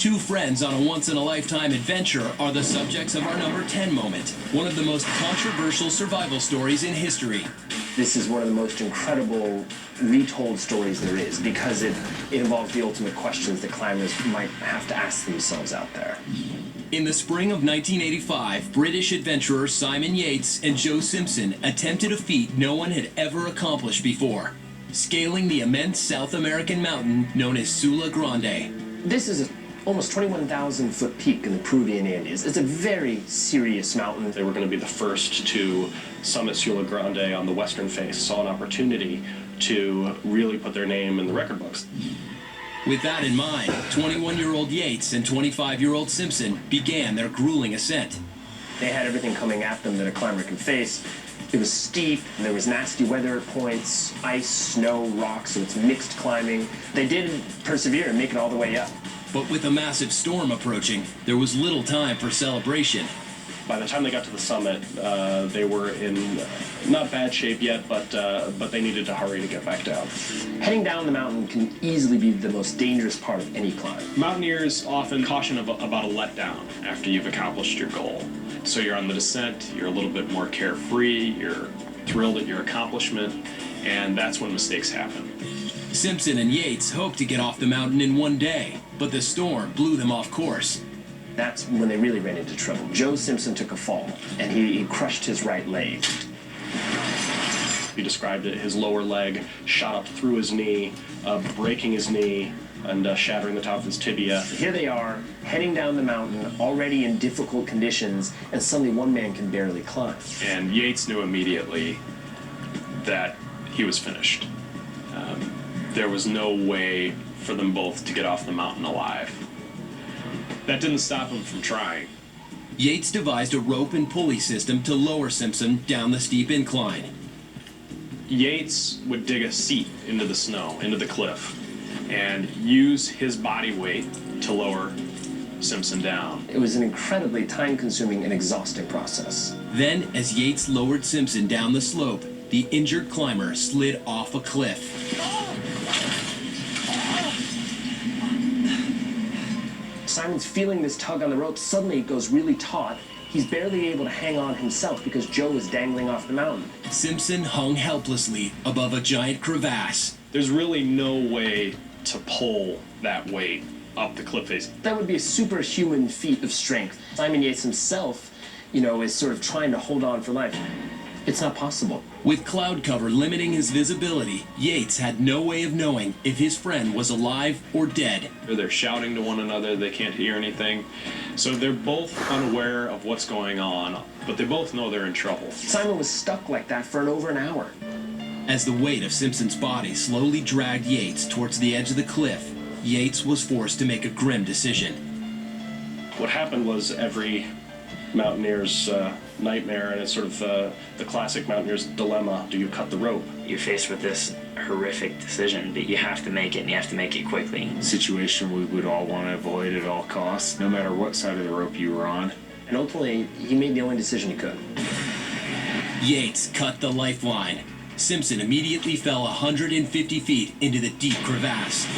Two friends on a once-in-a-lifetime adventure are the subjects of our number 10 moment, one of the most controversial survival stories in history. This is one of the most incredible retold stories there is because it involves the ultimate questions that climbers might have to ask themselves out there. In the spring of 1985, British adventurers Simon Yates and Joe Simpson attempted a feat no one had ever accomplished before, scaling the immense South American mountain known as Sula Grande. This is almost 21,000-foot peak in the Peruvian Andes. It's a very serious mountain. They were going to be the first to summit Sula Grande on the western face, saw an opportunity to really put their name in the record books. With that in mind, 21-year-old Yates and 25-year-old Simpson began their grueling ascent. They had everything coming at them that a climber can face. It was steep, there was nasty weather at points, ice, snow, rocks, so it's mixed climbing. They did persevere and make it all the way up. But with a massive storm approaching, there was little time for celebration. By the time they got to the summit, they were in not bad shape yet, but they needed to hurry to get back down. Heading down the mountain can easily be the most dangerous part of any climb. Mountaineers often caution about a letdown after you've accomplished your goal. So you're on the descent, you're a little bit more carefree, you're thrilled at your accomplishment, and that's when mistakes happen. Simpson and Yates hoped to get off the mountain in one day, but the storm blew them off course. That's when they really ran into trouble. Joe Simpson took a fall, and he crushed his right leg. He described it, his lower leg shot up through his knee, breaking his knee, and shattering the top of his tibia. Here they are, heading down the mountain, already in difficult conditions, and suddenly one man can barely climb. And Yates knew immediately that he was finished. There was no way for them both to get off the mountain alive. That didn't stop him from trying. Yates devised a rope and pulley system to lower Simpson down the steep incline. Yates would dig a seat into the snow, into the cliff, and use his body weight to lower Simpson down. It was an incredibly time-consuming and exhausting process. Then, as Yates lowered Simpson down the slope, the injured climber slid off a cliff. Simon's feeling this tug on the rope. Suddenly it goes really taut. He's barely able to hang on himself because Joe is dangling off the mountain. Simpson hung helplessly above a giant crevasse. There's really no way to pull that weight up the cliff face. That would be a superhuman feat of strength. Simon Yates himself, is sort of trying to hold on for life. It's not possible. With cloud cover limiting his visibility, Yates had no way of knowing if his friend was alive or dead. They're shouting to one another, they can't hear anything. So they're both unaware of what's going on, but they both know they're in trouble. Simon was stuck like that for over an hour. As the weight of Simpson's body slowly dragged Yates towards the edge of the cliff, Yates was forced to make a grim decision. What happened was every mountaineer's nightmare, and it's sort of the classic mountaineer's dilemma. Do you cut the rope? You're faced with this horrific decision that you have to make it, and you have to make it quickly. Situation we would all want to avoid at all costs, no matter what side of the rope you were on. And ultimately, he made the only decision he could. Yates cut the lifeline. Simpson immediately fell 150 feet into the deep crevasse.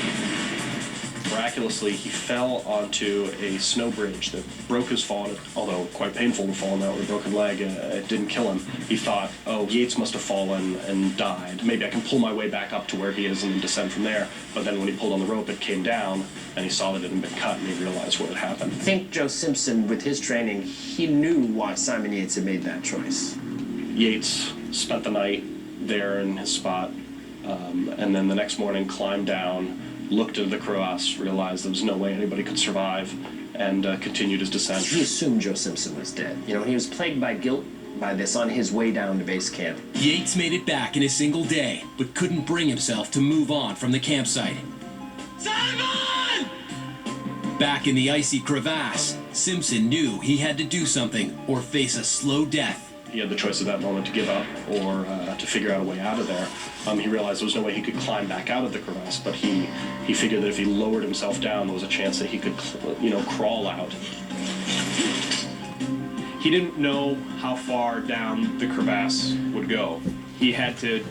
Miraculously, he fell onto a snow bridge that broke his fall. Although quite painful to fall on that with a broken leg, it didn't kill him. He thought, oh, Yates must have fallen and died. Maybe I can pull my way back up to where he is and then descend from there. But then when he pulled on the rope, it came down, and he saw that it had been cut, and he realized what had happened. I think Joe Simpson, with his training, he knew why Simon Yates had made that choice. Yates spent the night there in his spot, and then the next morning climbed down, looked into the crevasse, realized there was no way anybody could survive, and continued his descent. He assumed Joe Simpson was dead. He was plagued by guilt by this on his way down to base camp. Yates made it back in a single day, but couldn't bring himself to move on from the campsite. Simon! Back in the icy crevasse, Simpson knew he had to do something or face a slow death. He had the choice at that moment to give up or to figure out a way out of there. He realized there was no way he could climb back out of the crevasse, but he figured that if he lowered himself down, there was a chance that he could, crawl out. He didn't know how far down the crevasse would go. He had to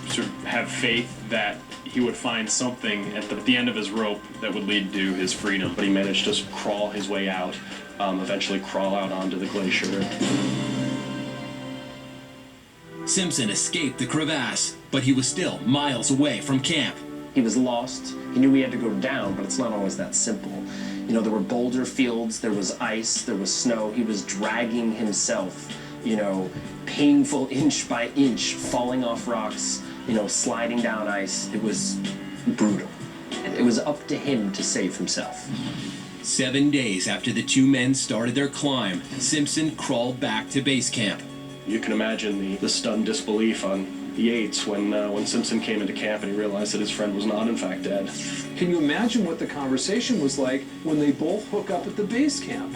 sort of have faith that he would find something at the end of his rope that would lead to his freedom. But he managed to crawl his way out, eventually crawl out onto the glacier. Simpson escaped the crevasse, but he was still miles away from camp. He was lost. He knew he had to go down, but it's not always that simple. You know, there were boulder fields, there was ice, there was snow. He was dragging himself, you know, painful inch by inch, falling off rocks, you know, sliding down ice. It was brutal. It was up to him to save himself. 7 days after the two men started their climb, Simpson crawled back to base camp. You can imagine the stunned disbelief on Yates when Simpson came into camp and he realized that his friend was not in fact dead. Can you imagine what the conversation was like when they both hook up at the base camp?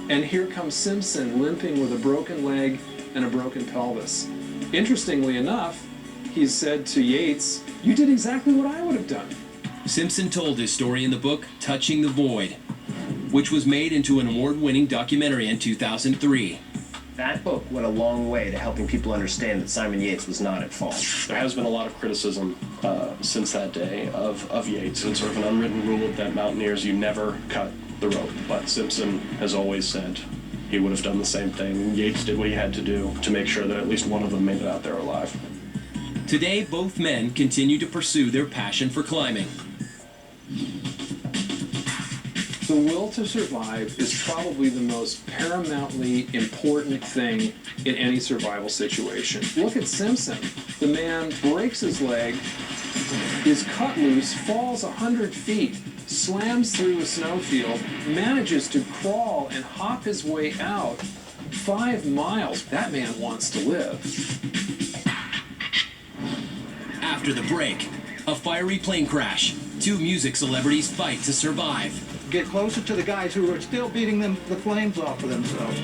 And here comes Simpson limping with a broken leg and a broken pelvis. Interestingly enough, he said to Yates, "You did exactly what I would have done." Simpson told his story in the book Touching the Void, which was made into an award-winning documentary in 2003. That book went a long way to helping people understand that Simon Yates was not at fault. There has been a lot of criticism since that day of Yates. It's sort of an unwritten rule that mountaineers, you never cut the rope. But Simpson has always said he would have done the same thing. Yates did what he had to do to make sure that at least one of them made it out there alive. Today, both men continue to pursue their passion for climbing. The will to survive is probably the most paramountly important thing in any survival situation. Look at Simpson. The man breaks his leg, is cut loose, falls 100 feet, slams through a snowfield, manages to crawl and hop his way out 5 miles. That man wants to live. After the break, a fiery plane crash. Two music celebrities fight to survive. Get closer to the guys who are still beating the flames off of themselves.